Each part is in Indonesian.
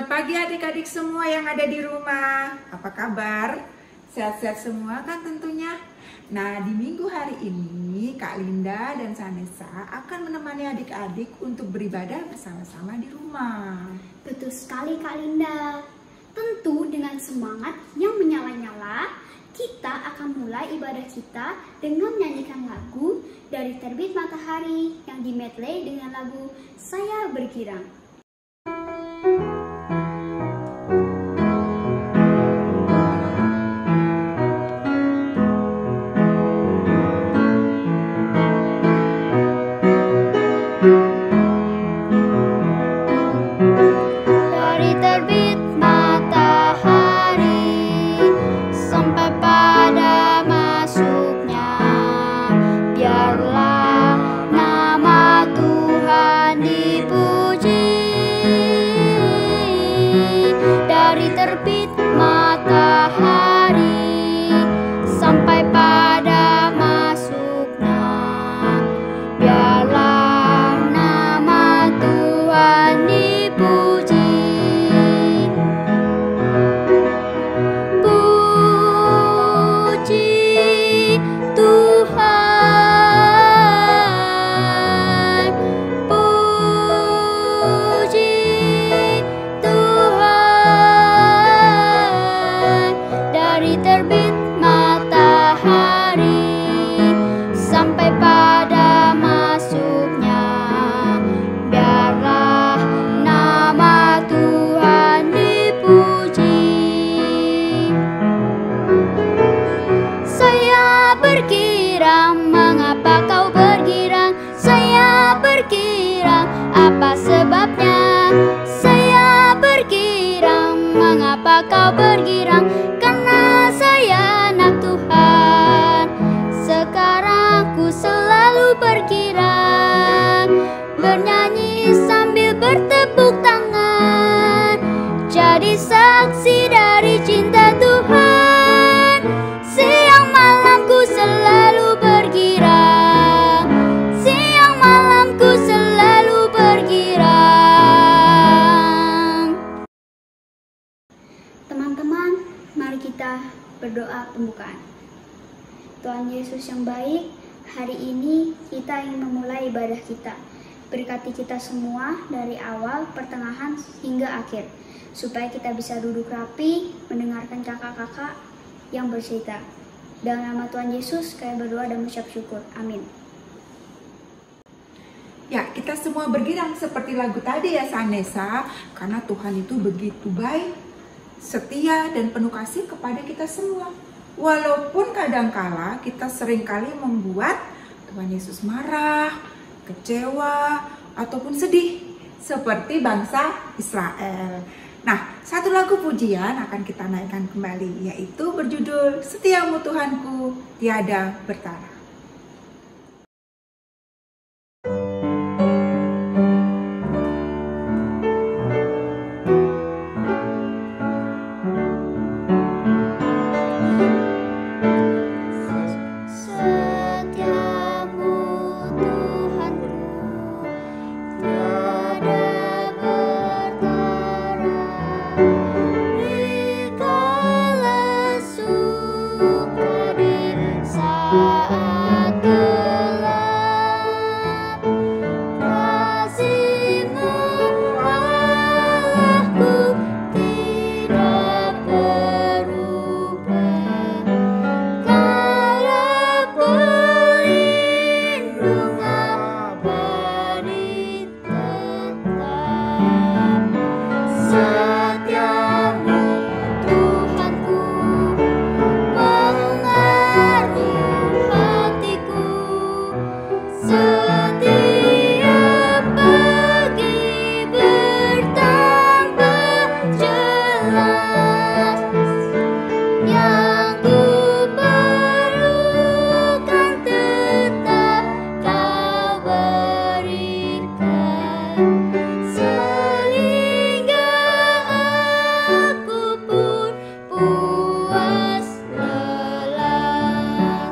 Selamat pagi adik-adik semua yang ada di rumah. Apa kabar? Sehat-sehat semua kan tentunya? Nah, di minggu hari ini Kak Linda dan Sanesa akan menemani adik-adik untuk beribadah bersama-sama di rumah. Betul sekali Kak Linda. Tentu dengan semangat yang menyala-nyala, kita akan mulai ibadah kita dengan menyanyikan lagu dari Terbit Matahari yang dimedley dengan lagu Saya Bergirang. Dari terbit matahari sampai pada masuknya, biarlah nama Tuhan dipuji. Dari terbit matahari sampai pada masuknya, biarlah nama Tuhan dipuji. Puji Tuhan, puji Tuhan. Dari terbit matahari sampai pada masuknya, biarlah nama Tuhan dipuji. Saya bergirang, mengapa kau bergirang? Saya bergirang, apa sebabnya? Saya bergirang, mengapa kau bergirang? Karena saya anak Tuhan. Sekarang ku selalu bergirang, bernyanyi sambil bertepuk tangan, jadi saksi dari cinta Tuhan. Siang malam ku selalu bergirang, siang malam ku selalu bergirang. Teman-teman, mari kita berdoa pembukaan. Tuhan Yesus yang baik, hari ini kita ingin memulai ibadah kita. Berkati kita semua dari awal, pertengahan, hingga akhir, supaya kita bisa duduk rapi, mendengarkan kakak-kakak yang bercerita. Dalam nama Tuhan Yesus, kami berdoa dan mengucap syukur. Amin. Ya, kita semua bergirang seperti lagu tadi ya Sanesa, karena Tuhan itu begitu baik, setia, dan penuh kasih kepada kita semua. Walaupun kadangkala kita seringkali membuat Tuhan Yesus marah, kecewa, ataupun sedih, seperti bangsa Israel. Nah, satu lagu pujian akan kita naikkan kembali, yaitu berjudul Setiamu Tuhanku Tiada Bertara. Setiamu Tuhanku tiada bertara, dikala suka di saat gelap. Kasih-Mu Allahku tidak berubah, kala perlindungan abadi tetap. Setiamu Tuhanku mengaruhi hatiku, setiap pagi bertambah jelas. Yang ku perlukan tetap Kau berikan, sehingga aku pun puas lelah.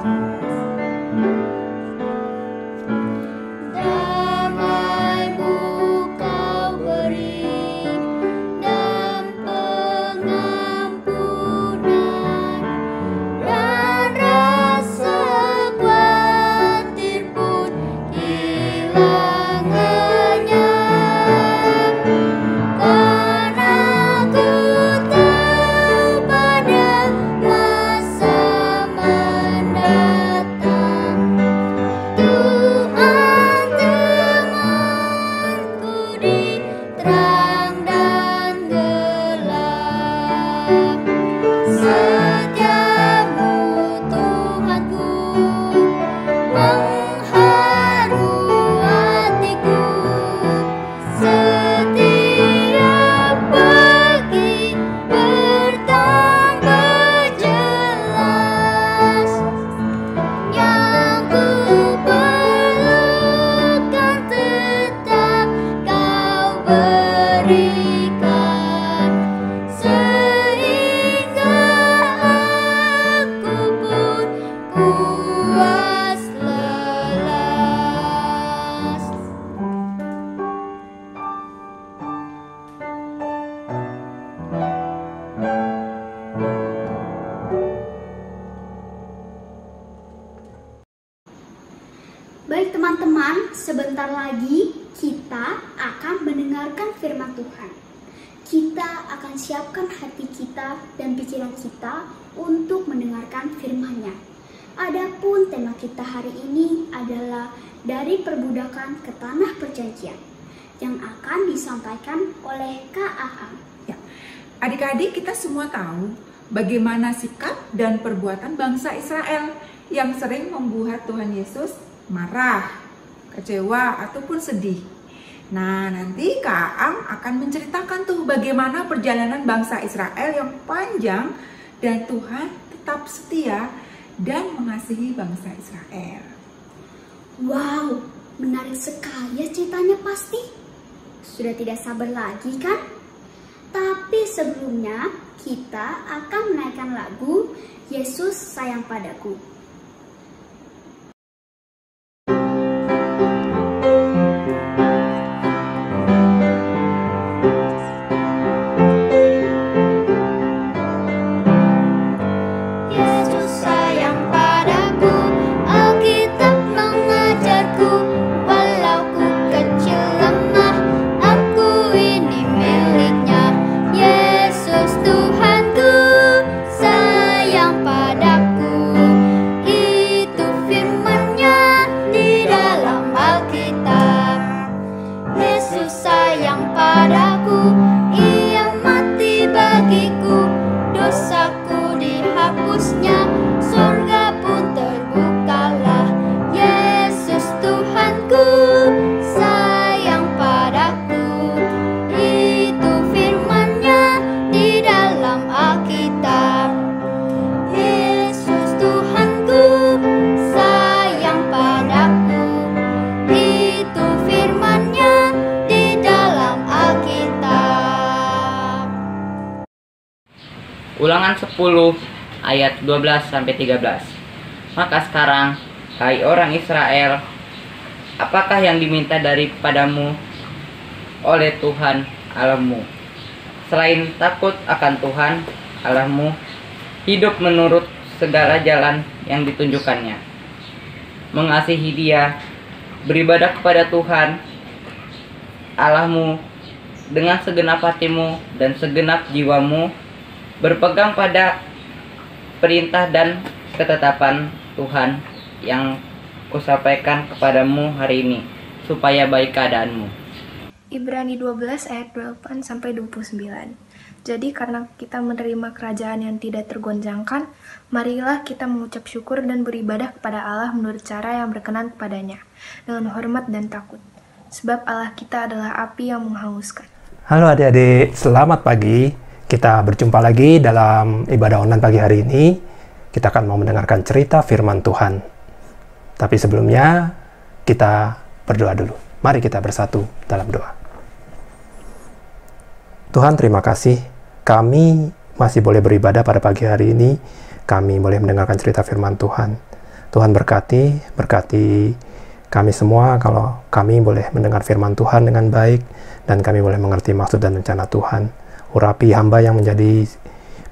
Teman-teman, sebentar lagi kita akan mendengarkan firman Tuhan. Kita akan siapkan hati kita dan pikiran kita untuk mendengarkan firman-Nya. Adapun tema kita hari ini adalah dari perbudakan ke tanah perjanjian yang akan disampaikan oleh Kak Aham. Ya. Adik-adik, kita semua tahu bagaimana sikap dan perbuatan bangsa Israel yang sering membuat Tuhan Yesus marah, kecewa, ataupun sedih. Nah, nanti Kak Ang akan menceritakan tuh bagaimana perjalanan bangsa Israel yang panjang dan Tuhan tetap setia dan mengasihi bangsa Israel. Wow, menarik sekali ya ceritanya pasti. Sudah tidak sabar lagi kan? Tapi sebelumnya kita akan menaikkan lagu Yesus Sayang Padaku. Yesus sayang padaku, Alkitab mengajarku, walau ku kecil lemah, aku ini miliknya. Yesus Tuhanku sayang padaku, itu firman-Nya di dalam Alkitab. Yesus sayang padaku, Ia mati bagiku, dosaku dihapusnya, surga pun terbukalah. Yesus Tuhanku sayang padaku, itu firman-Nya di dalam Alkitab. Yesus Tuhanku sayang padaku, itu firman-Nya di dalam Alkitab. Ulangan 10 ayat 12-13. Maka sekarang, hai orang Israel, apakah yang diminta daripadamu oleh Tuhan Allahmu, selain takut akan Tuhan Allahmu, hidup menurut segala jalan yang ditunjukkannya, mengasihi Dia, beribadah kepada Tuhan Allahmu dengan segenap hatimu dan segenap jiwamu, berpegang pada perintah dan ketetapan Tuhan yang kusampaikan kepadamu hari ini, supaya baik keadaanmu. Ibrani 12 ayat 28-29. Jadi karena kita menerima kerajaan yang tidak tergoncangkan, marilah kita mengucap syukur dan beribadah kepada Allah menurut cara yang berkenan kepadanya, dengan hormat dan takut. Sebab Allah kita adalah api yang menghanguskan. Halo adik-adik, selamat pagi. Kita berjumpa lagi dalam ibadah online pagi hari ini. Kita akan mau mendengarkan cerita firman Tuhan. Tapi sebelumnya, kita berdoa dulu. Mari kita bersatu dalam doa. Tuhan, terima kasih. Kami masih boleh beribadah pada pagi hari ini. Kami boleh mendengarkan cerita firman Tuhan. Tuhan berkati kami semua kalau kami boleh mendengar firman Tuhan dengan baik dan kami boleh mengerti maksud dan rencana Tuhan. Urapi hamba yang menjadi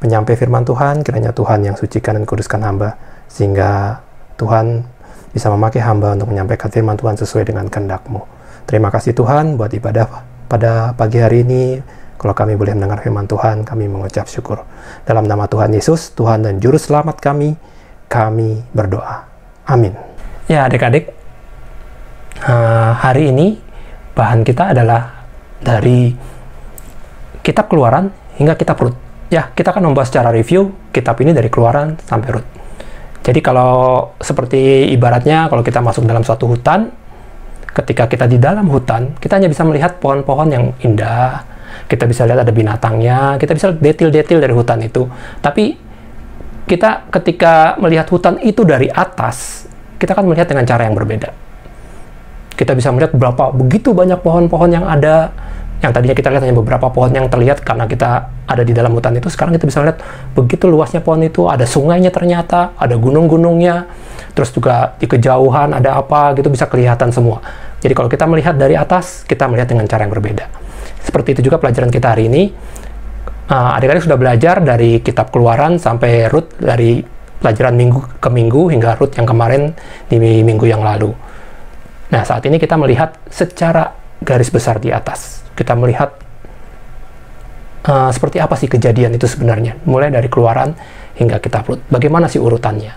penyampai firman Tuhan, kiranya Tuhan yang sucikan dan kuduskan hamba, sehingga Tuhan bisa memakai hamba untuk menyampaikan firman Tuhan sesuai dengan kehendak-Mu. Terima kasih Tuhan buat ibadah pada pagi hari ini. Kalau kami boleh mendengar firman Tuhan, kami mengucap syukur. Dalam nama Tuhan Yesus, Tuhan dan Juru Selamat kami berdoa. Amin. Ya adik-adik, hari ini bahan kita adalah dari Kitab Keluaran hingga Kitab Rut. Ya, kita akan membahas secara review kitab ini dari Keluaran sampai Rut. Jadi kalau seperti ibaratnya kalau kita masuk dalam suatu hutan, ketika kita di dalam hutan, kita hanya bisa melihat pohon-pohon yang indah, kita bisa lihat ada binatangnya, kita bisa lihat detail-detail dari hutan itu. Tapi kita ketika melihat hutan itu dari atas, kita akan melihat dengan cara yang berbeda. Kita bisa melihat begitu banyak pohon-pohon yang ada. Yang tadinya kita lihat hanya beberapa pohon yang terlihat karena kita ada di dalam hutan itu, sekarang kita bisa lihat begitu luasnya pohon itu, ada sungainya ternyata, ada gunung-gunungnya, terus juga di kejauhan ada apa gitu bisa kelihatan semua. Jadi kalau kita melihat dari atas, kita melihat dengan cara yang berbeda. Seperti itu juga pelajaran kita hari ini. Adik-adik sudah belajar dari kitab Keluaran sampai Rut, dari pelajaran minggu ke minggu hingga Rut yang kemarin di minggu yang lalu. Nah, saat ini kita melihat secara garis besar di atas. Kita melihat seperti apa sih kejadian itu sebenarnya, mulai dari Keluaran hingga Kitab Rut. Bagaimana sih urutannya?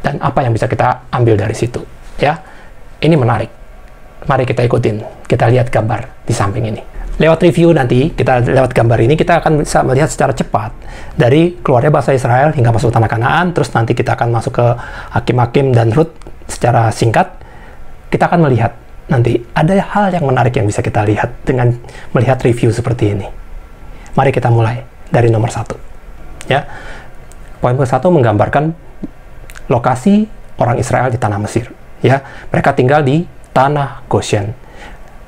Dan apa yang bisa kita ambil dari situ? Ya, ini menarik. Mari kita ikutin. Kita lihat gambar di samping ini. Lewat review nanti, kita lewat gambar ini, kita akan bisa melihat secara cepat dari keluarnya bangsa Israel hingga masuk tanah Kanaan, terus nanti kita akan masuk ke Hakim-Hakim dan Rut secara singkat. Kita akan melihat nanti ada hal yang menarik yang bisa kita lihat dengan melihat review seperti ini. Mari kita mulai dari nomor 1. Ya. Poin ke-1 menggambarkan lokasi orang Israel di tanah Mesir. Ya, mereka tinggal di tanah Goshen.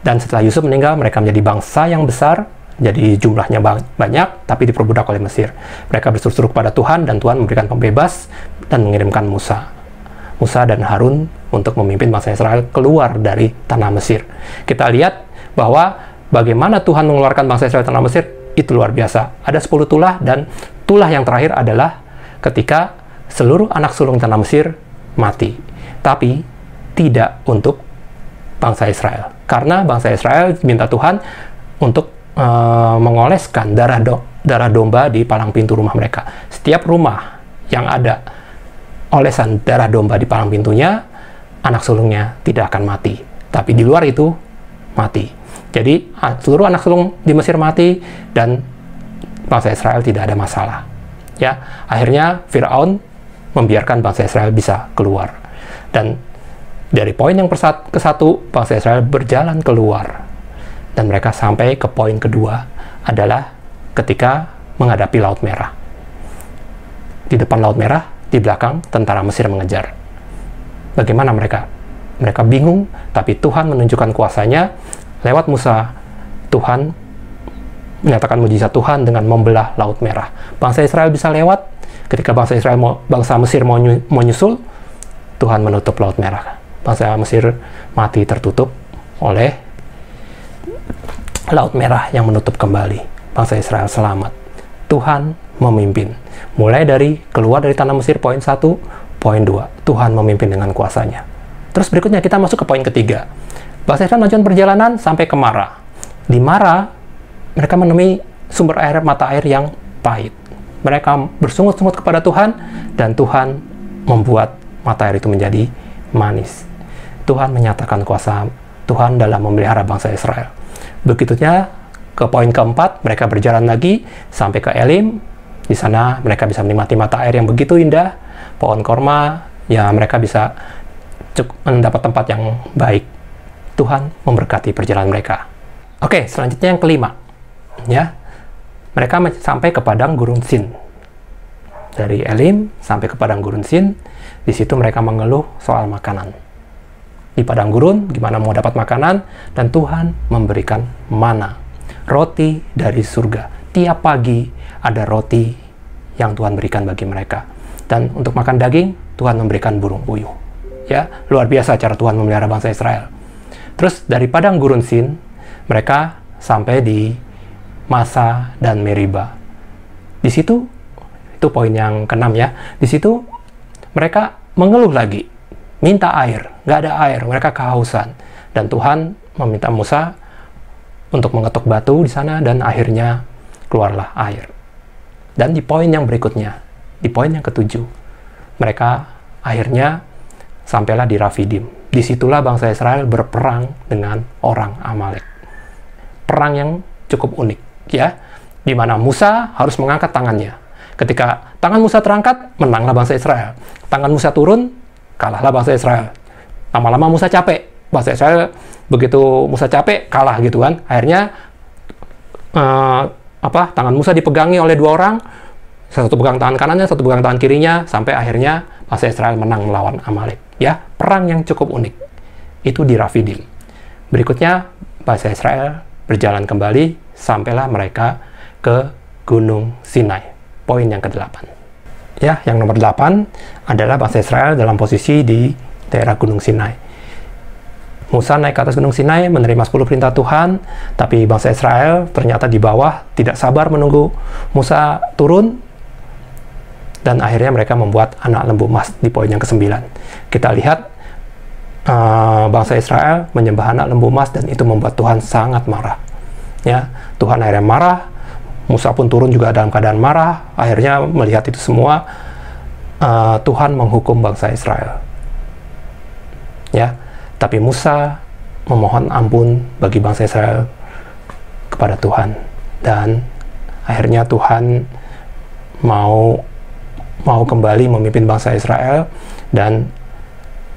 Dan setelah Yusuf meninggal, mereka menjadi bangsa yang besar, jadi jumlahnya banyak, tapi diperbudak oleh Mesir. Mereka berseru-seru kepada Tuhan, dan Tuhan memberikan pembebas dan mengirimkan Musa dan Harun untuk memimpin bangsa Israel keluar dari tanah Mesir. Kita lihat bahwa bagaimana Tuhan mengeluarkan bangsa Israel dari tanah Mesir, itu luar biasa. Ada 10 tulah, dan tulah yang terakhir adalah ketika seluruh anak sulung tanah Mesir mati. Tapi tidak untuk bangsa Israel. Karena bangsa Israel minta Tuhan untuk mengoleskan darah domba di palang pintu rumah mereka. Setiap rumah yang ada olesan darah domba di palang pintunya, anak sulungnya tidak akan mati. Tapi di luar itu, mati. Jadi, seluruh anak sulung di Mesir mati, dan bangsa Israel tidak ada masalah. Ya, akhirnya Firaun membiarkan bangsa Israel bisa keluar. Dan dari poin yang ke-1, bangsa Israel berjalan keluar. Dan mereka sampai ke poin kedua adalah ketika menghadapi Laut Merah. Di depan Laut Merah, di belakang tentara Mesir mengejar. Bagaimana mereka? Mereka bingung, tapi Tuhan menunjukkan kuasanya lewat Musa. Tuhan menyatakan mujizat Tuhan dengan membelah Laut Merah. Bangsa Israel bisa lewat. Ketika bangsa Mesir mau nyusul, Tuhan menutup Laut Merah. Bangsa Mesir mati tertutup oleh Laut Merah yang menutup kembali. Bangsa Israel selamat. Tuhan memimpin. Mulai dari keluar dari tanah Mesir, poin 1, poin 2. Tuhan memimpin dengan kuasanya. Terus berikutnya kita masuk ke poin ketiga. Bangsa Israel melanjutkan perjalanan sampai ke Mara. Di Mara, mereka menemui sumber air, mata air yang pahit. Mereka bersungut-sungut kepada Tuhan, dan Tuhan membuat mata air itu menjadi manis. Tuhan menyatakan kuasa Tuhan dalam memelihara bangsa Israel. Begitunya ke poin keempat, mereka berjalan lagi sampai ke Elim. Di sana mereka bisa menikmati mata air yang begitu indah, pohon korma, ya mereka bisa mendapat tempat yang baik. Tuhan memberkati perjalanan mereka. Oke, selanjutnya yang kelima. Ya, mereka sampai ke padang gurun Sin. Dari Elim sampai ke padang gurun Sin, di situ mereka mengeluh soal makanan. Di padang gurun, gimana mau dapat makanan, dan Tuhan memberikan mana, roti dari surga. Tiap pagi ada roti yang Tuhan berikan bagi mereka. Dan untuk makan daging, Tuhan memberikan burung puyuh. Ya, luar biasa cara Tuhan memelihara bangsa Israel. Terus dari padang gurun Sin, mereka sampai di Masa dan Meriba. Di situ, itu poin yang ke-6 ya. Di situ mereka mengeluh lagi, minta air, nggak ada air, mereka kehausan. Dan Tuhan meminta Musa untuk mengetuk batu di sana, dan akhirnya keluarlah air. Dan di poin yang berikutnya, di poin yang ke-7, mereka akhirnya sampailah di Rafidim. Disitulah bangsa Israel berperang dengan orang Amalek. Perang yang cukup unik, ya, di mana Musa harus mengangkat tangannya. Ketika tangan Musa terangkat, menanglah bangsa Israel. Tangan Musa turun, kalahlah bangsa Israel. Lama-lama Musa capek. Bangsa Israel begitu Musa capek, kalah gitu kan. Akhirnya tangan Musa dipegangi oleh dua orang. Satu pegang tangan kanannya, satu pegang tangan kirinya, sampai akhirnya bangsa Israel menang melawan Amalek. Ya, perang yang cukup unik. Itu di Rafidim. Berikutnya bangsa Israel berjalan kembali, sampailah mereka ke Gunung Sinai. Poin yang ke-8. Ya, yang nomor 8 adalah bangsa Israel dalam posisi di daerah Gunung Sinai. Musa naik ke atas Gunung Sinai, menerima 10 perintah Tuhan, tapi bangsa Israel ternyata di bawah tidak sabar menunggu Musa turun, dan akhirnya mereka membuat anak lembu emas di poin yang ke-9. Kita lihat bangsa Israel menyembah anak lembu emas, dan itu membuat Tuhan sangat marah. Ya, Tuhan akhirnya marah. Musa pun turun juga dalam keadaan marah. Akhirnya melihat itu semua, Tuhan menghukum bangsa Israel. Ya, tapi Musa memohon ampun bagi bangsa Israel kepada Tuhan, dan akhirnya Tuhan mau kembali memimpin bangsa Israel, dan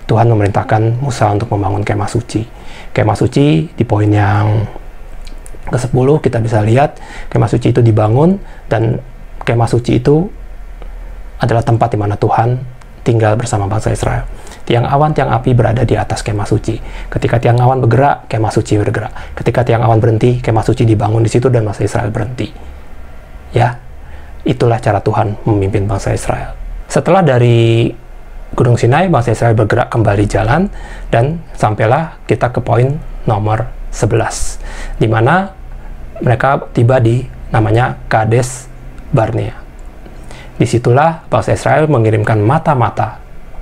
Tuhan memerintahkan Musa untuk membangun kemah suci. Kemah suci di poin yang ke-10 kita bisa lihat kemah suci itu dibangun, dan kemah suci itu adalah tempat di mana Tuhan tinggal bersama bangsa Israel. Tiang awan, tiang api berada di atas kemah suci. Ketika tiang awan bergerak, kemah suci bergerak. Ketika tiang awan berhenti, kemah suci dibangun di situ dan bangsa Israel berhenti. Ya, itulah cara Tuhan memimpin bangsa Israel. Setelah dari Gunung Sinai, bangsa Israel bergerak kembali jalan, dan sampailah kita ke poin nomor 11, di mana mereka tiba di namanya Kades Barnea. Disitulah bangsa Israel mengirimkan mata-mata.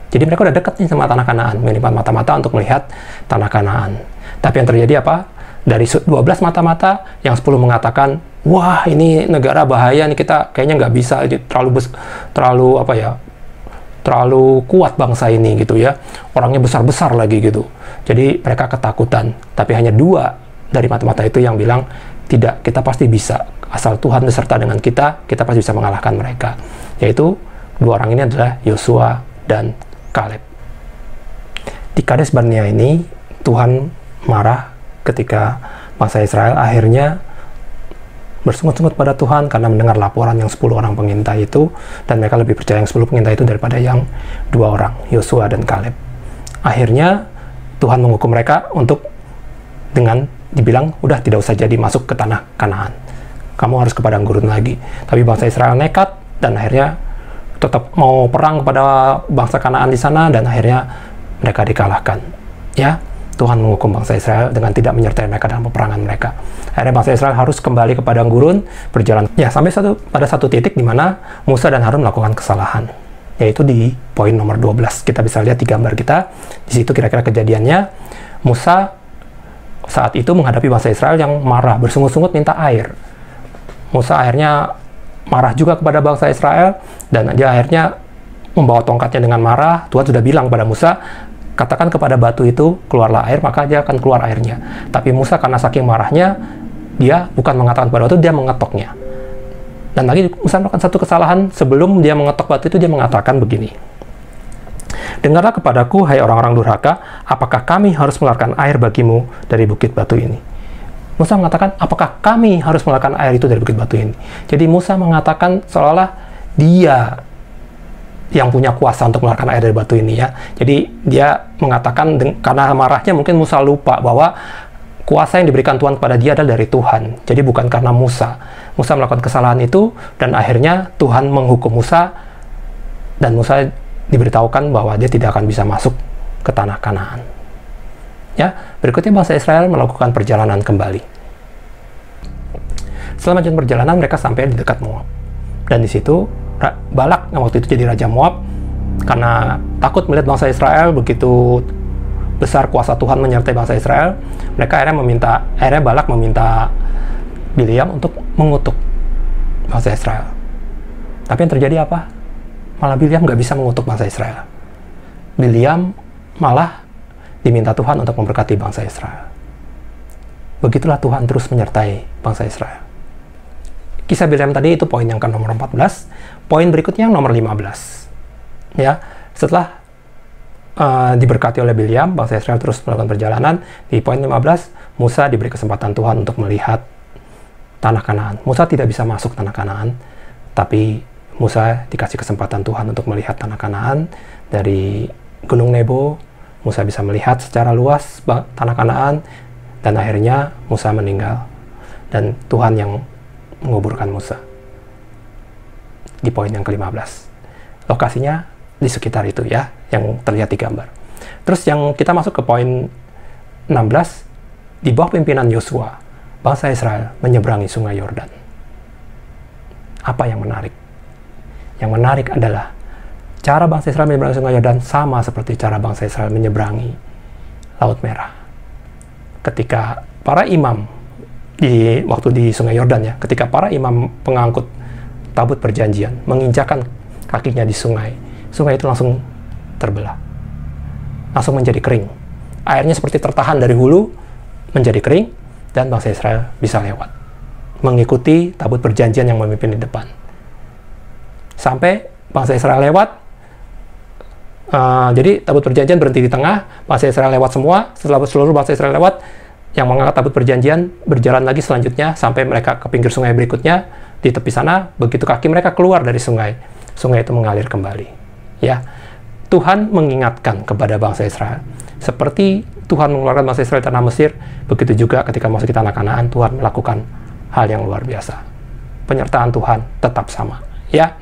Jadi mereka udah dekat nih sama tanah Kanaan, mengirimkan mata-mata untuk melihat tanah Kanaan. Tapi yang terjadi apa? Dari 12 mata-mata, yang 10 mengatakan, wah ini negara bahaya nih, kita kayaknya nggak bisa, terlalu kuat bangsa ini gitu ya, orangnya besar-besar lagi gitu. Jadi mereka ketakutan. Tapi hanya 2 dari mata-mata itu yang bilang, tidak, kita pasti bisa, asal Tuhan beserta dengan kita pasti bisa mengalahkan mereka. Yaitu 2 orang ini adalah Yosua dan Kaleb. Di Kades Barnea ini Tuhan marah ketika bangsa Israel akhirnya bersungut-sungut pada Tuhan karena mendengar laporan yang 10 orang pengintai itu, dan mereka lebih percaya yang 10 pengintai itu daripada yang 2 orang, Yosua dan Kaleb. Akhirnya Tuhan menghukum mereka untuk dengan dibilang, udah tidak usah jadi masuk ke tanah Kanaan, kamu harus ke padang gurun lagi. Tapi bangsa Israel nekat dan akhirnya tetap mau perang kepada bangsa Kanaan di sana, dan akhirnya mereka dikalahkan. Ya, Tuhan menghukum bangsa Israel dengan tidak menyertai mereka dalam peperangan mereka. Akhirnya bangsa Israel harus kembali ke padang gurun, berjalan ya sampai pada satu titik di mana Musa dan Harun melakukan kesalahan, yaitu di poin nomor 12. Kita bisa lihat di gambar kita. Di situ kira-kira kejadiannya, Musa saat itu menghadapi bangsa Israel yang marah, bersungut-sungut minta air. Musa akhirnya marah juga kepada bangsa Israel, dan dia akhirnya membawa tongkatnya dengan marah. Tuhan sudah bilang kepada Musa, katakan kepada batu itu, keluarlah air, maka dia akan keluar airnya. Tapi Musa karena saking marahnya, dia bukan mengatakan kepada batu, dia mengetoknya. Dan lagi Musa melakukan satu kesalahan, sebelum dia mengetok batu itu, dia mengatakan begini, dengarlah kepadaku, hai orang-orang durhaka, apakah kami harus mengeluarkan air bagimu dari bukit batu ini? Musa mengatakan, apakah kami harus mengeluarkan air itu dari bukit batu ini? Jadi Musa mengatakan seolah-olah dia yang punya kuasa untuk mengeluarkan air dari batu ini ya. Jadi dia mengatakan, karena marahnya mungkin Musa lupa bahwa kuasa yang diberikan Tuhan kepada dia adalah dari Tuhan. Jadi bukan karena Musa. Musa melakukan kesalahan itu, dan akhirnya Tuhan menghukum Musa, dan Musa diberitahukan bahwa dia tidak akan bisa masuk ke tanah Kanaan. Ya, berikutnya bangsa Israel melakukan perjalanan kembali. Setelah melanjutkan perjalanan, mereka sampai di dekat Moab. Dan di situ Balak yang waktu itu jadi raja Moab, karena takut melihat bangsa Israel begitu besar kuasa Tuhan menyertai bangsa Israel, mereka akhirnya Balak meminta Bileam untuk mengutuk bangsa Israel. Tapi yang terjadi apa? Malah Bileam nggak bisa mengutuk bangsa Israel. Bileam malah diminta Tuhan untuk memberkati bangsa Israel. Begitulah Tuhan terus menyertai bangsa Israel. Kisah Bileam tadi itu poin yang ke nomor 14. Poin berikutnya yang nomor 15. Ya, setelah diberkati oleh Bileam, bangsa Israel terus melakukan perjalanan. Di poin 15, Musa diberi kesempatan Tuhan untuk melihat tanah Kanaan. Musa tidak bisa masuk tanah Kanaan, tapi Musa dikasih kesempatan Tuhan untuk melihat tanah Kanaan. Dari Gunung Nebo, Musa bisa melihat secara luas tanah Kanaan, dan akhirnya Musa meninggal, dan Tuhan yang menguburkan Musa. Di poin yang ke-15. Lokasinya di sekitar itu ya, yang terlihat di gambar. Terus yang kita masuk ke poin 16, di bawah pimpinan Yosua, bangsa Israel menyeberangi sungai Yordan. Apa yang menarik? Yang menarik adalah cara bangsa Israel menyeberangi sungai Yordan sama seperti cara bangsa Israel menyeberangi Laut Merah. Ketika para imam waktu di Sungai Yordan ya, ketika para imam pengangkut tabut perjanjian menginjakan kakinya di sungai itu langsung terbelah, langsung menjadi kering. Airnya seperti tertahan dari hulu menjadi kering, dan bangsa Israel bisa lewat mengikuti tabut perjanjian yang memimpin di depan. Sampai bangsa Israel lewat, jadi tabut perjanjian berhenti di tengah, bangsa Israel lewat semua. Setelah seluruh bangsa Israel lewat, yang mengangkat tabut perjanjian berjalan lagi selanjutnya sampai mereka ke pinggir sungai berikutnya. Di tepi sana, begitu kaki mereka keluar dari sungai itu mengalir kembali. Ya, Tuhan mengingatkan kepada bangsa Israel, seperti Tuhan mengeluarkan bangsa Israel dari tanah Mesir, begitu juga ketika masuk ke tanah Kanaan, Tuhan melakukan hal yang luar biasa. Penyertaan Tuhan tetap sama. Ya,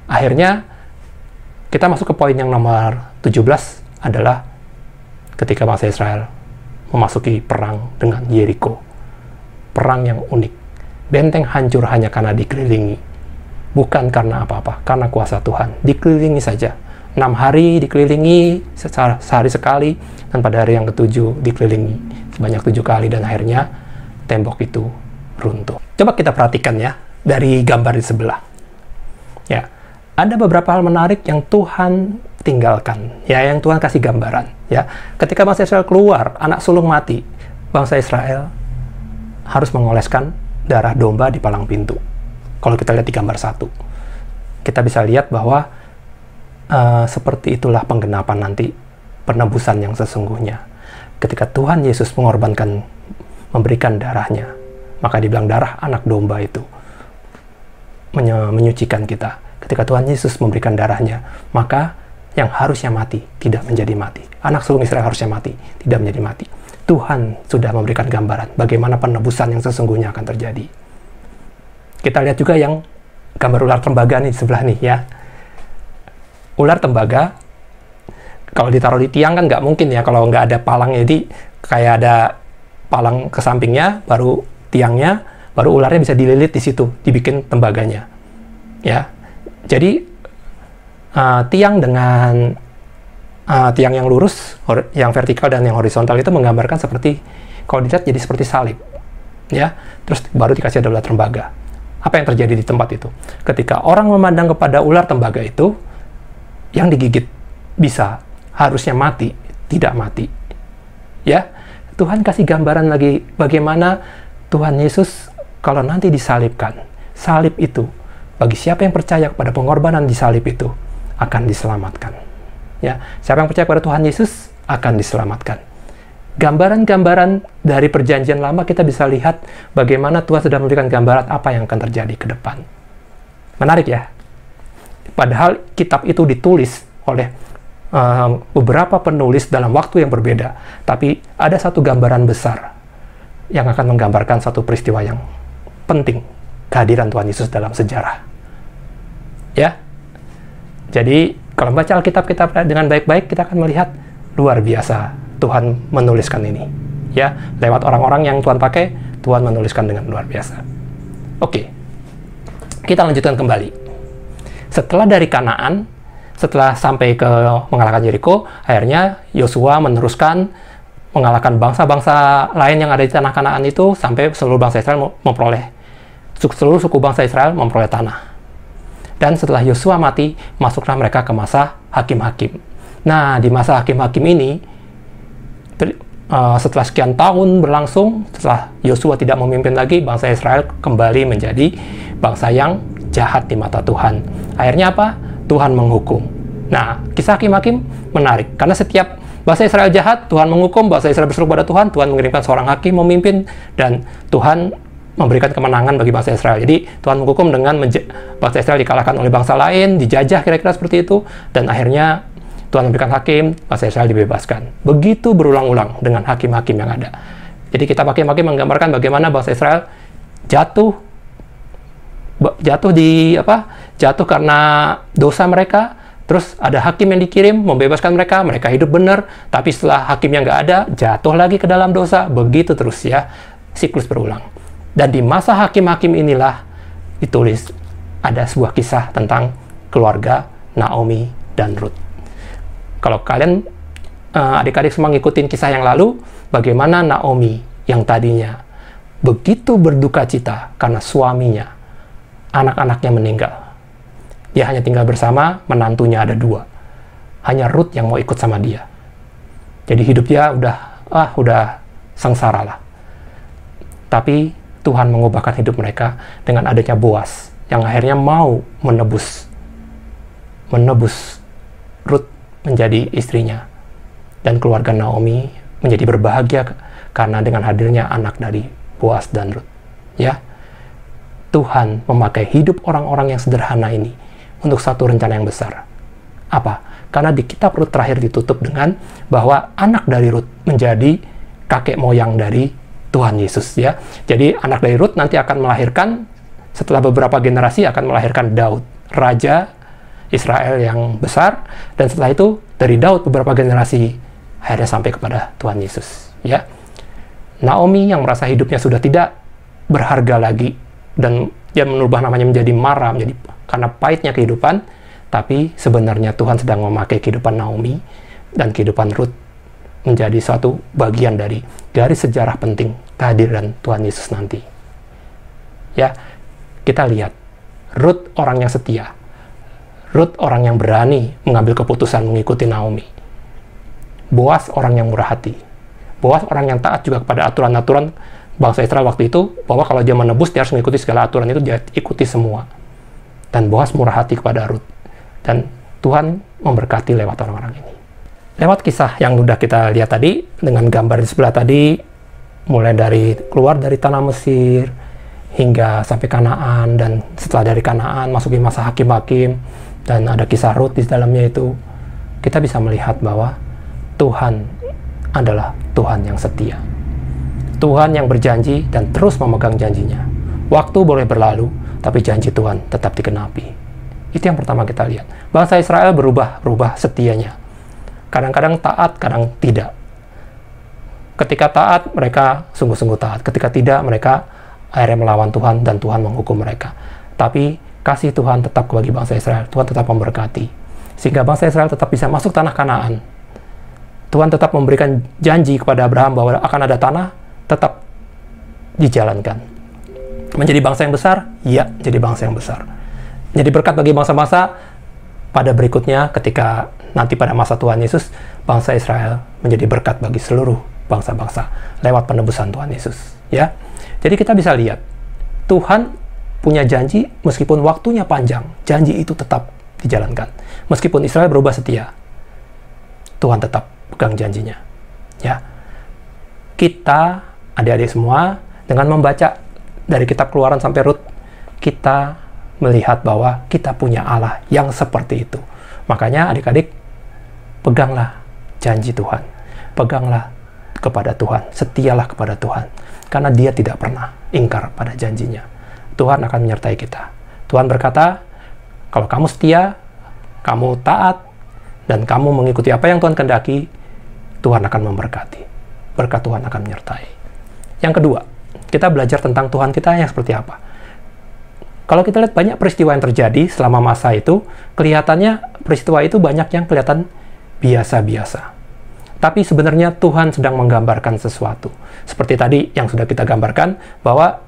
akhirnya kita masuk ke poin yang nomor 17 adalah ketika bangsa Israel memasuki perang dengan Yeriko. Perang yang unik. Benteng hancur hanya karena dikelilingi. Bukan karena apa-apa, karena kuasa Tuhan. Dikelilingi saja. 6 hari dikelilingi sehari sekali, dan pada hari yang ke-7 dikelilingi sebanyak 7 kali, dan akhirnya tembok itu runtuh. Coba kita perhatikan ya dari gambar di sebelah. Ya, ada beberapa hal menarik yang Tuhan tinggalkan, ya, yang Tuhan kasih gambaran. Ya, ketika bangsa Israel keluar, anak sulung mati, bangsa Israel harus mengoleskan darah domba di palang pintu. Kalau kita lihat di gambar 1, kita bisa lihat bahwa seperti itulah penggenapan nanti penebusan yang sesungguhnya. Ketika Tuhan Yesus memberikan darahnya, maka dibilang darah anak domba itu menyucikan kita. Ketika Tuhan Yesus memberikan darahnya, maka yang harusnya mati tidak menjadi mati. Anak sulung Israel harusnya mati, tidak menjadi mati. Tuhan sudah memberikan gambaran bagaimana penebusan yang sesungguhnya akan terjadi. Kita lihat juga yang gambar ular tembaga nih di sebelah nih ya. Ular tembaga, kalau ditaruh di tiang kan nggak mungkin ya, kalau nggak ada palang. Jadi kayak ada palang ke sampingnya, baru tiangnya, baru ularnya bisa dililit di situ, dibikin tembaganya. Ya, jadi tiang dengan tiang yang lurus, yang vertikal dan yang horizontal itu menggambarkan seperti, kalau dilihat jadi seperti salib. Ya, terus baru dikasih ada ular tembaga. Apa yang terjadi di tempat itu? Ketika orang memandang kepada ular tembaga itu, yang digigit bisa, harusnya mati, tidak mati. Ya, Tuhan kasih gambaran lagi bagaimana Tuhan Yesus kalau nanti disalibkan, salib itu bagi siapa yang percaya kepada pengorbanan di salib itu akan diselamatkan. Ya, siapa yang percaya kepada Tuhan Yesus akan diselamatkan. Gambaran-gambaran dari perjanjian lama kita bisa lihat bagaimana Tuhan sudah memberikan gambaran apa yang akan terjadi ke depan. Menarik ya? Padahal kitab itu ditulis oleh beberapa penulis dalam waktu yang berbeda, tapi ada satu gambaran besar yang akan menggambarkan satu peristiwa yang penting, kehadiran Tuhan Yesus dalam sejarah. Ya, jadi kalau membaca Alkitab kita dengan baik-baik, kita akan melihat luar biasa Tuhan menuliskan ini. Ya, lewat orang-orang yang Tuhan pakai, Tuhan menuliskan dengan luar biasa. Oke, kita lanjutkan kembali. Setelah dari Kanaan, setelah sampai ke mengalahkan Yeriko, akhirnya Yosua meneruskan mengalahkan bangsa-bangsa lain yang ada di tanah Kanaan itu sampai seluruh bangsa Israel seluruh suku bangsa Israel memperoleh tanah. Dan setelah Yosua mati, masuklah mereka ke masa hakim-hakim. Nah, di masa hakim-hakim ini, setelah sekian tahun berlangsung, setelah Yosua tidak memimpin lagi, bangsa Israel kembali menjadi bangsa yang jahat di mata Tuhan. Akhirnya apa? Tuhan menghukum. Nah, kisah hakim-hakim menarik, karena setiap bangsa Israel jahat, Tuhan menghukum, bangsa Israel berseru pada Tuhan, Tuhan mengirimkan seorang hakim memimpin, dan Tuhan memberikan kemenangan bagi bangsa Israel. Jadi, Tuhan menghukum dengan bangsa Israel dikalahkan oleh bangsa lain, dijajah kira-kira seperti itu, dan akhirnya Tuhan memberikan hakim, bangsa Israel dibebaskan. Begitu berulang-ulang dengan hakim-hakim yang ada. Jadi, kitab hakim-hakim menggambarkan bagaimana bangsa Israel jatuh karena dosa mereka. Terus ada hakim yang dikirim membebaskan mereka, mereka hidup benar, tapi setelah hakimnya nggak ada, jatuh lagi ke dalam dosa. Begitu terus ya, siklus berulang. Dan di masa hakim-hakim inilah ditulis ada sebuah kisah tentang keluarga Naomi dan Ruth. Kalau kalian adik-adik semua ngikutin kisah yang lalu, bagaimana Naomi yang tadinya begitu berduka cita karena suaminya, anak-anaknya meninggal. Dia hanya tinggal bersama, menantunya ada 2. Hanya Ruth yang mau ikut sama dia. Jadi hidup dia udah sengsara lah. Tapi Tuhan mengubahkan hidup mereka dengan adanya Boas yang akhirnya mau menebus Ruth menjadi istrinya. Dan keluarga Naomi menjadi berbahagia karena dengan hadirnya anak dari Boas dan Ruth. Ya, Tuhan memakai hidup orang-orang yang sederhana ini untuk satu rencana yang besar. Apa? Karena di kitab Rut terakhir ditutup dengan bahwa anak dari Rut menjadi kakek moyang dari Tuhan Yesus, ya. Jadi anak dari Rut nanti akan melahirkan, setelah beberapa generasi akan melahirkan Daud, raja Israel yang besar, dan setelah itu dari Daud beberapa generasi akhirnya sampai kepada Tuhan Yesus, ya. Naomi yang merasa hidupnya sudah tidak berharga lagi dan dia merubah namanya menjadi Mara, menjadi karena pahitnya kehidupan, tapi sebenarnya Tuhan sedang memakai kehidupan Naomi dan kehidupan Rut menjadi suatu bagian dari garis sejarah penting kehadiran Tuhan Yesus nanti. Ya, kita lihat Rut orang yang setia, Rut orang yang berani mengambil keputusan mengikuti Naomi. Boas orang yang murah hati, Boas orang yang taat juga kepada aturan-aturan bangsa Israel waktu itu, bahwa kalau dia menebus dia harus mengikuti segala aturan itu, dia ikuti semua. Dan Boas murah hati kepada Rut. Dan Tuhan memberkati lewat orang-orang ini. Lewat kisah yang sudah kita lihat tadi, dengan gambar di sebelah tadi, mulai dari keluar dari tanah Mesir, hingga sampai Kanaan, dan setelah dari Kanaan, masuki masa hakim-hakim, dan ada kisah Rut di dalamnya itu, kita bisa melihat bahwa Tuhan adalah Tuhan yang setia. Tuhan yang berjanji dan terus memegang janjinya. Waktu boleh berlalu, tapi janji Tuhan tetap dikenapi. Itu yang pertama kita lihat. Bangsa Israel berubah setianya. Kadang-kadang taat, kadang tidak. Ketika taat, mereka sungguh-sungguh taat. Ketika tidak, mereka akhirnya melawan Tuhan dan Tuhan menghukum mereka. Tapi kasih Tuhan tetap bagi bangsa Israel. Tuhan tetap memberkati. Sehingga bangsa Israel tetap bisa masuk tanah Kanaan. Tuhan tetap memberikan janji kepada Abraham bahwa akan ada tanah, tetap dijalankan. Menjadi bangsa yang besar? Ya, jadi bangsa yang besar. Jadi berkat bagi bangsa-bangsa pada berikutnya, ketika nanti pada masa Tuhan Yesus, bangsa Israel menjadi berkat bagi seluruh bangsa-bangsa lewat penebusan Tuhan Yesus. Ya, jadi kita bisa lihat Tuhan punya janji meskipun waktunya panjang, janji itu tetap dijalankan. Meskipun Israel berubah setia, Tuhan tetap pegang janjinya. Ya, kita adik-adik semua dengan membaca dari kitab Keluaran sampai Rut, kita melihat bahwa kita punya Allah yang seperti itu. Makanya adik-adik, peganglah janji Tuhan. Peganglah kepada Tuhan. Setialah kepada Tuhan. Karena dia tidak pernah ingkar pada janjinya. Tuhan akan menyertai kita. Tuhan berkata, kalau kamu setia, kamu taat, dan kamu mengikuti apa yang Tuhan kehendaki, Tuhan akan memberkati. Berkat Tuhan akan menyertai. Yang kedua, kita belajar tentang Tuhan kita yang seperti apa. Kalau kita lihat banyak peristiwa yang terjadi selama masa itu, kelihatannya peristiwa itu banyak yang kelihatan biasa-biasa. Tapi sebenarnya Tuhan sedang menggambarkan sesuatu. Seperti tadi yang sudah kita gambarkan, bahwa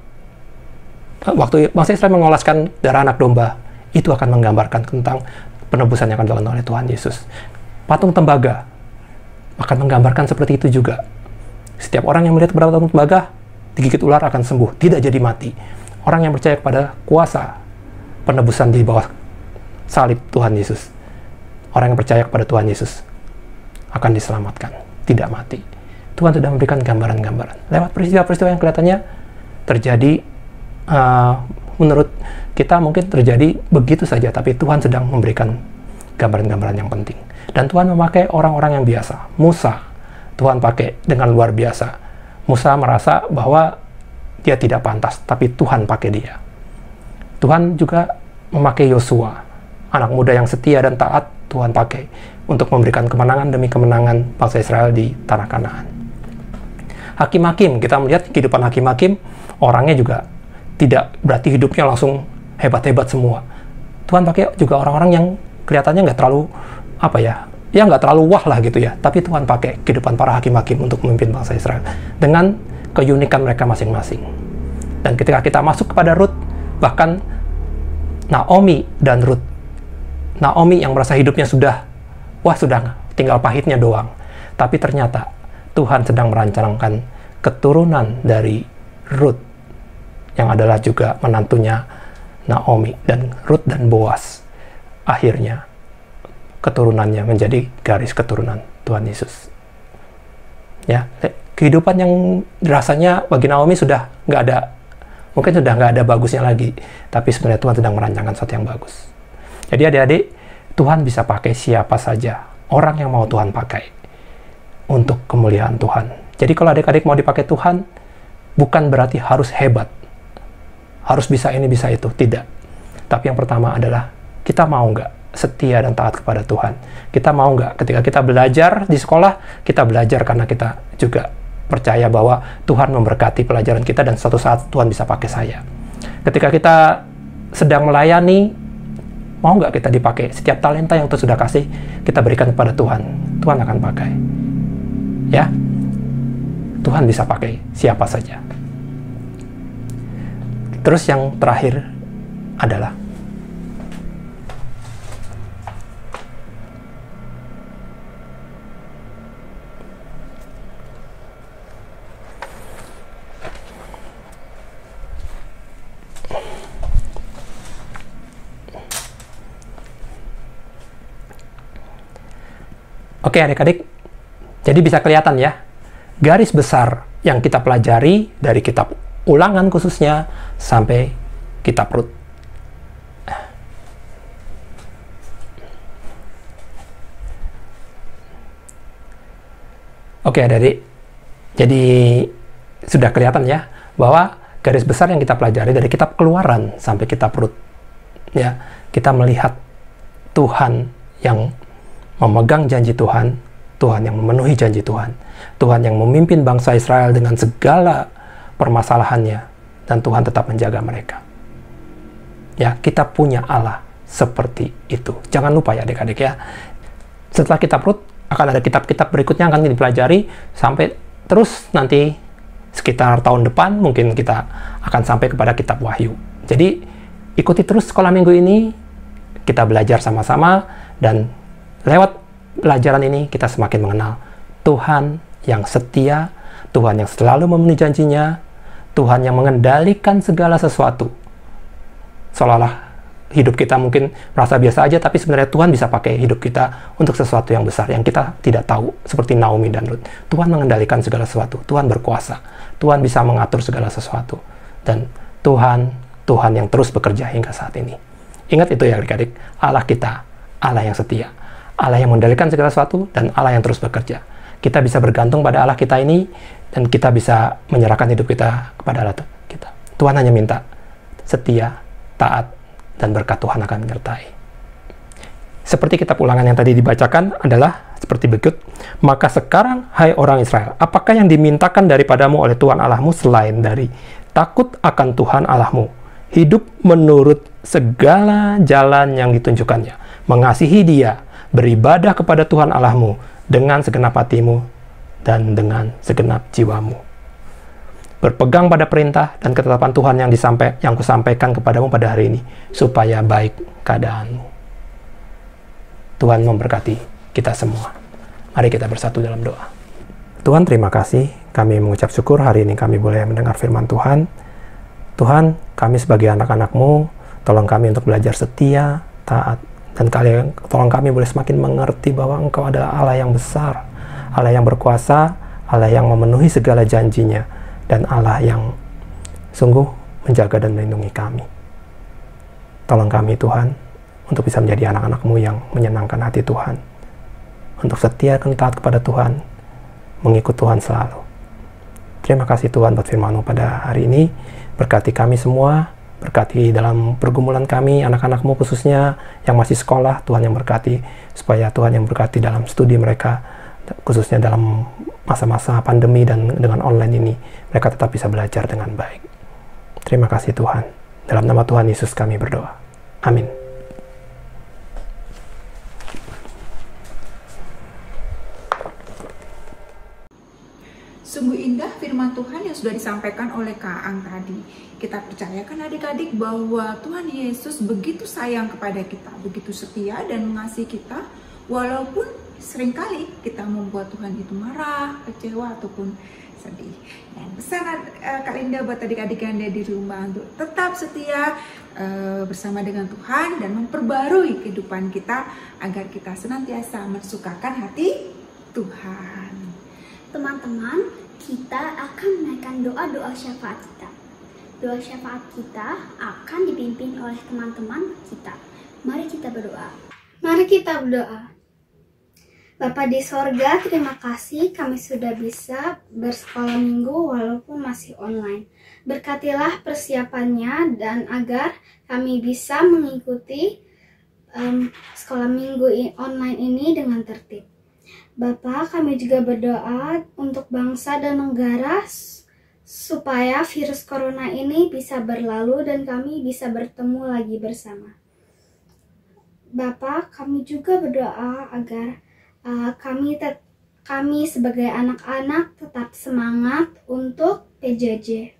waktu bangsa Israel mengolaskan darah anak domba, itu akan menggambarkan tentang penebusan yang akan dilakukan oleh Tuhan Yesus. Patung tembaga akan menggambarkan seperti itu juga. Setiap orang yang melihat kepada patung tembaga, digigit ular akan sembuh, tidak jadi mati. Orang yang percaya kepada kuasa penebusan di bawah salib Tuhan Yesus, orang yang percaya kepada Tuhan Yesus akan diselamatkan, tidak mati. Tuhan sudah memberikan gambaran-gambaran lewat peristiwa-peristiwa yang kelihatannya terjadi, menurut kita mungkin terjadi begitu saja, tapi Tuhan sedang memberikan gambaran-gambaran yang penting. Dan Tuhan memakai orang-orang yang biasa. Musa, Tuhan pakai dengan luar biasa. Musa merasa bahwa dia tidak pantas, tapi Tuhan pakai dia. Tuhan juga memakai Yosua, anak muda yang setia dan taat, Tuhan pakai untuk memberikan kemenangan demi kemenangan bangsa Israel di tanah Kanaan. Hakim-hakim, kita melihat kehidupan hakim-hakim, orangnya juga tidak berarti hidupnya langsung hebat-hebat semua. Tuhan pakai juga orang-orang yang kelihatannya nggak terlalu ya nggak terlalu wah lah gitu ya, tapi Tuhan pakai kehidupan para hakim-hakim untuk memimpin bangsa Israel dengan keunikan mereka masing-masing. Dan ketika kita masuk kepada Rut, bahkan Naomi dan Rut, Naomi yang merasa hidupnya sudah tinggal pahitnya doang, tapi ternyata Tuhan sedang merancangkan keturunan dari Rut yang adalah juga menantunya Naomi, dan Rut dan Boas akhirnya keturunannya menjadi garis keturunan Tuhan Yesus. Ya, kehidupan yang rasanya bagi Naomi sudah nggak ada, mungkin sudah nggak ada bagusnya lagi, tapi sebenarnya Tuhan sedang merancangkan sesuatu yang bagus. Jadi adik-adik, Tuhan bisa pakai siapa saja, orang yang mau Tuhan pakai untuk kemuliaan Tuhan. Jadi kalau adik-adik mau dipakai Tuhan, bukan berarti harus hebat, harus bisa ini bisa itu, tidak. Tapi yang pertama adalah kita mau nggak setia dan taat kepada Tuhan. Kita mau nggak ketika kita belajar di sekolah, kita belajar karena kita juga percaya bahwa Tuhan memberkati pelajaran kita dan suatu saat Tuhan bisa pakai saya. Ketika kita sedang melayani, mau nggak kita dipakai? Setiap talenta yang Tuhan sudah kasih, kita berikan kepada Tuhan. Tuhan akan pakai. Ya, Tuhan bisa pakai siapa saja. Terus yang terakhir adalah oke adik-adik, jadi bisa kelihatan ya, garis besar yang kita pelajari dari kitab Ulangan khususnya sampai kitab Rut. Oke adik-adik, jadi sudah kelihatan ya, bahwa garis besar yang kita pelajari dari kitab Keluaran sampai kitab Rut. Ya, kita melihat Tuhan yang memegang janji Tuhan, Tuhan yang memenuhi janji Tuhan, Tuhan yang memimpin bangsa Israel dengan segala permasalahannya, dan Tuhan tetap menjaga mereka. Ya, kita punya Allah seperti itu. Jangan lupa ya adik-adik ya. Setelah kitab Rut, akan ada kitab-kitab berikutnya akan dipelajari, sampai terus nanti sekitar tahun depan mungkin kita akan sampai kepada kitab Wahyu. Jadi, ikuti terus sekolah minggu ini, kita belajar sama-sama, dan lewat pelajaran ini kita semakin mengenal Tuhan yang setia, Tuhan yang selalu memenuhi janjinya, Tuhan yang mengendalikan segala sesuatu. Seolah-olah hidup kita mungkin merasa biasa aja, tapi sebenarnya Tuhan bisa pakai hidup kita untuk sesuatu yang besar yang kita tidak tahu, seperti Naomi dan Rut. Tuhan mengendalikan segala sesuatu, Tuhan berkuasa, Tuhan bisa mengatur segala sesuatu, dan Tuhan yang terus bekerja hingga saat ini. Ingat itu ya adik-adik, Allah kita, Allah yang setia, Allah yang mengendalikan segala sesuatu, dan Allah yang terus bekerja. Kita bisa bergantung pada Allah kita ini, dan kita bisa menyerahkan hidup kita kepada Allah kita. Tuhan hanya minta setia, taat, dan berkat Tuhan akan menyertai. Seperti kitab Ulangan yang tadi dibacakan adalah seperti berikut. Maka sekarang, hai orang Israel, apakah yang dimintakan daripadamu oleh Tuhan Allahmu selain dari takut akan Tuhan Allahmu, hidup menurut segala jalan yang ditunjukkannya, mengasihi Dia, beribadah kepada Tuhan Allahmu dengan segenap hatimu dan dengan segenap jiwamu, berpegang pada perintah dan ketetapan Tuhan yang kusampaikan kepadamu pada hari ini, supaya baik keadaanmu. Tuhan memberkati kita semua. Mari kita bersatu dalam doa. Tuhan, terima kasih, kami mengucap syukur hari ini kami boleh mendengar firman Tuhan. Tuhan, kami sebagai anak-anak-Mu, tolong kami untuk belajar setia, taat, dan tolong kami boleh semakin mengerti bahwa Engkau adalah Allah yang besar, Allah yang berkuasa, Allah yang memenuhi segala janjinya, dan Allah yang sungguh menjaga dan melindungi kami. Tolong kami Tuhan, untuk bisa menjadi anak-anak-Mu yang menyenangkan hati Tuhan, untuk setia dan taat kepada Tuhan, mengikut Tuhan selalu. Terima kasih Tuhan buat firman-Mu pada hari ini. Berkati kami semua, berkati dalam pergumulan kami, anak-anak-Mu khususnya yang masih sekolah, Tuhan yang berkati, supaya Tuhan yang berkati dalam studi mereka, khususnya dalam masa-masa pandemi dan dengan online ini, mereka tetap bisa belajar dengan baik. Terima kasih Tuhan. Dalam nama Tuhan Yesus kami berdoa. Amin. Sungguh indah firman Tuhan yang sudah disampaikan oleh Kak Ang tadi. Kita percayakan adik-adik bahwa Tuhan Yesus begitu sayang kepada kita, begitu setia dan mengasihi kita, walaupun seringkali kita membuat Tuhan itu marah, kecewa, ataupun sedih. Dan pesan Kak Linda buat adik-adik yang ada di rumah untuk tetap setia bersama dengan Tuhan dan memperbarui kehidupan kita agar kita senantiasa mensukakan hati Tuhan. Teman-teman, kita akan menaikkan doa-doa syafaat kita. Doa syafaat kita akan dipimpin oleh teman-teman kita. Mari kita berdoa. Mari kita berdoa. Bapa di sorga, terima kasih kami sudah bisa bersekolah minggu walaupun masih online. Berkatilah persiapannya dan agar kami bisa mengikuti sekolah minggu online ini dengan tertib. Bapa, kami juga berdoa untuk bangsa dan negara supaya virus corona ini bisa berlalu dan kami bisa bertemu lagi bersama. Bapa, kami juga berdoa agar kami sebagai anak-anak tetap semangat untuk PJJ.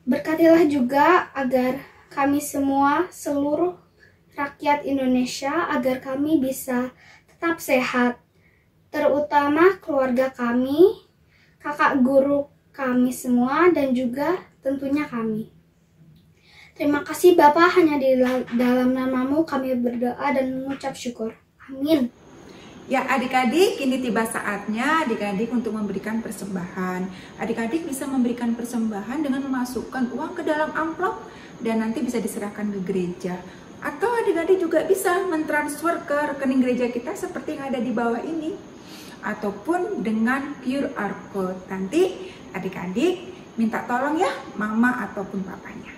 Berkatilah juga agar kami semua, seluruh rakyat Indonesia, agar kami bisa tetap sehat, terutama keluarga kami, kakak guru kami semua, dan juga tentunya kami. Terima kasih Bapak, hanya di dalam namamu kami berdoa dan mengucap syukur. Amin. Ya adik-adik, kini tiba saatnya adik-adik untuk memberikan persembahan. Adik-adik bisa memberikan persembahan dengan memasukkan uang ke dalam amplop dan nanti bisa diserahkan ke gereja. Atau adik-adik juga bisa mentransfer ke rekening gereja kita seperti yang ada di bawah ini. Ataupun dengan QR code. Nanti adik-adik minta tolong ya mama ataupun papanya.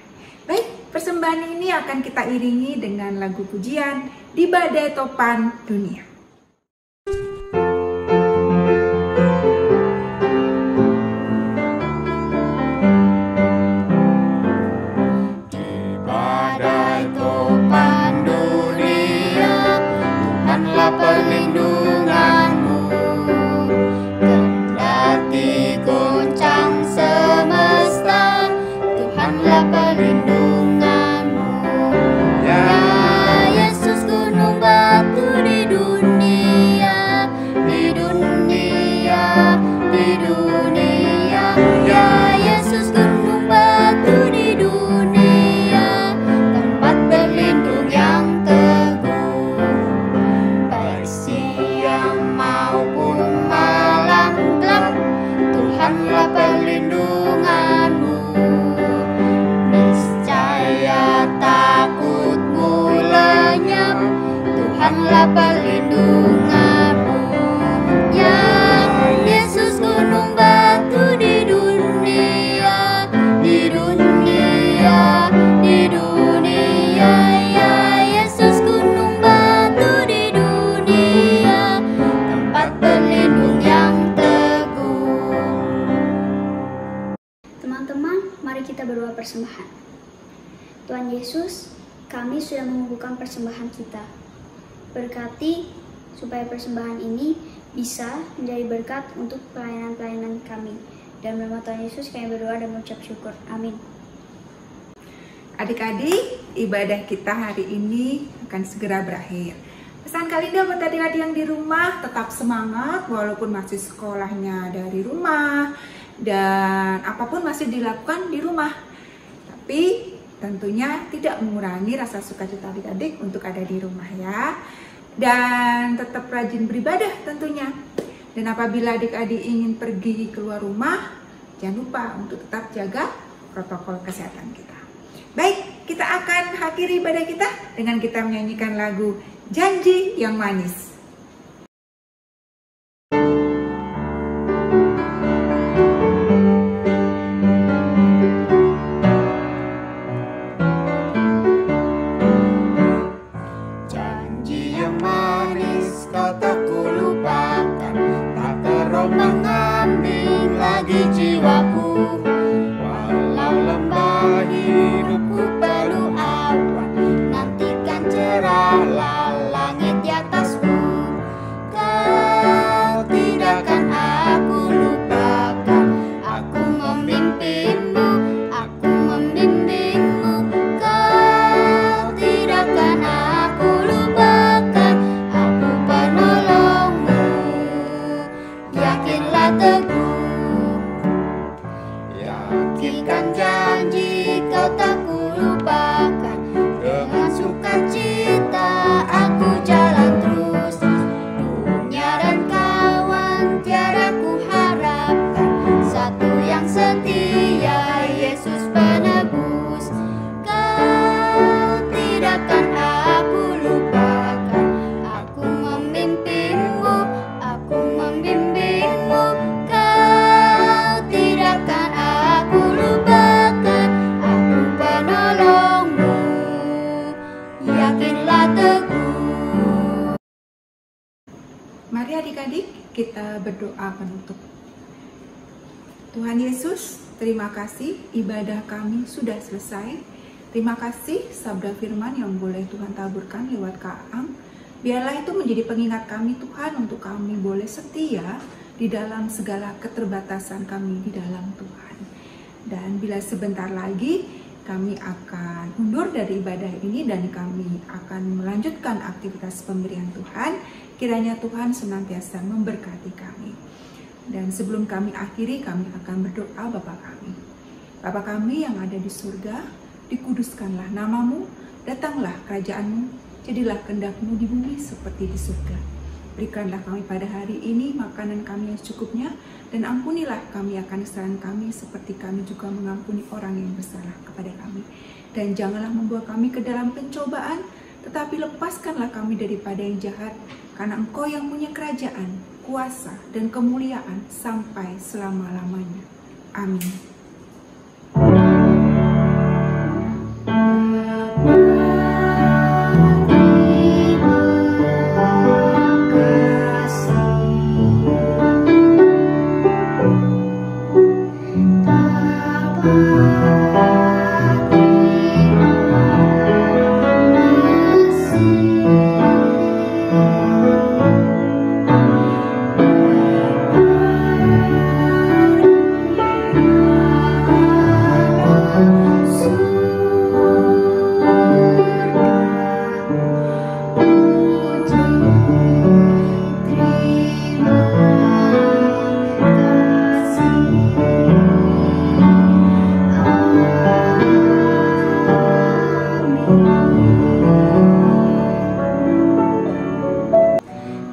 Baik, persembahan ini akan kita iringi dengan lagu pujian Di Badai Topan Dunia. Perlindunganmu, kendati goncang semesta, Tuhanlah perlindunganmu. Ya Yesus, gunung batu di dunia, di dunia, di dunia. Ya Yesus, gunung batu di dunia, tempat berlindung yang teguh. Siang maupun malam gelap, Tuhanlah perlindunganmu. Niscaya takutmu lenyap, Tuhanlah perlindunganmu. Ya Yesus, gunung batu di dunia, di dunia, di dunia. Ya Yesus, gunung batu di dunia, tempat berlindung yang teguh. Teman-teman, mari kita berdoa persembahan. Tuhan Yesus, kami sudah mengumpulkan persembahan kita. Berkati supaya persembahan ini bisa menjadi berkat untuk pelayanan-pelayanan kami. Dan nama Tuhan Yesus kami berdoa dan mengucap syukur. Amin. Adik-adik, ibadah kita hari ini akan segera berakhir. Pesan Kak Linda buat adik-adik yang di rumah, tetap semangat walaupun masih sekolahnya dari rumah dan apapun masih dilakukan di rumah. Tapi tentunya tidak mengurangi rasa sukacita adik-adik untuk ada di rumah ya. Dan tetap rajin beribadah tentunya. Dan apabila adik-adik ingin pergi keluar rumah, jangan lupa untuk tetap jaga protokol kesehatan kita. Baik, kita akan akhiri ibadah kita dengan kita menyanyikan lagu Janji yang Manis. Janji yang manis kau tak kulupakan, tak terombang-ambing lagi jiwaku. Walau lembah hidupku penuh awan, nantikan cerahlah langit di atasku. Pastikan janji kau tak kulupakan. Dengan sukacita aku jalan terus. Dunia dan kawan tiada ku harapkan, satu yang setia, Yesus penebus. Kau tidak akan aku lupakan. Aku memimpinmu, aku membimbingmu. Kau tidak akan aku lupakan. Aku penolongmu, yakinlah teguh. Mari adik-adik kita berdoa penutup. Tuhan Yesus, terima kasih ibadah kami sudah selesai. Terima kasih sabda firman yang boleh Tuhan taburkan lewat Kak Ang. Biarlah itu menjadi pengingat kami Tuhan, untuk kami boleh setia di dalam segala keterbatasan kami di dalam Tuhan. Dan bila sebentar lagi kami akan undur dari ibadah ini dan kami akan melanjutkan aktivitas pemberian Tuhan, kiranya Tuhan senantiasa memberkati kami. Dan sebelum kami akhiri, kami akan berdoa Bapa kami. Bapa kami yang ada di surga, dikuduskanlah namamu, datanglah kerajaanmu, jadilah kehendak-Mu di bumi seperti di surga. Berikanlah kami pada hari ini makanan kami yang secukupnya, dan ampunilah kami akan kesalahan kami seperti kami juga mengampuni orang yang bersalah kepada kami. Dan janganlah membawa kami ke dalam pencobaan, tetapi lepaskanlah kami daripada yang jahat, karena Engkau yang punya kerajaan, kuasa, dan kemuliaan sampai selama-lamanya. Amin.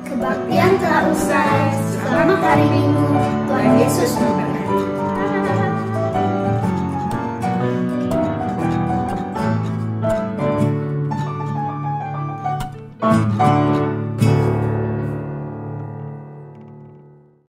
Kebaktian telah usai, selamat hari Minggu, Tuhan Yesus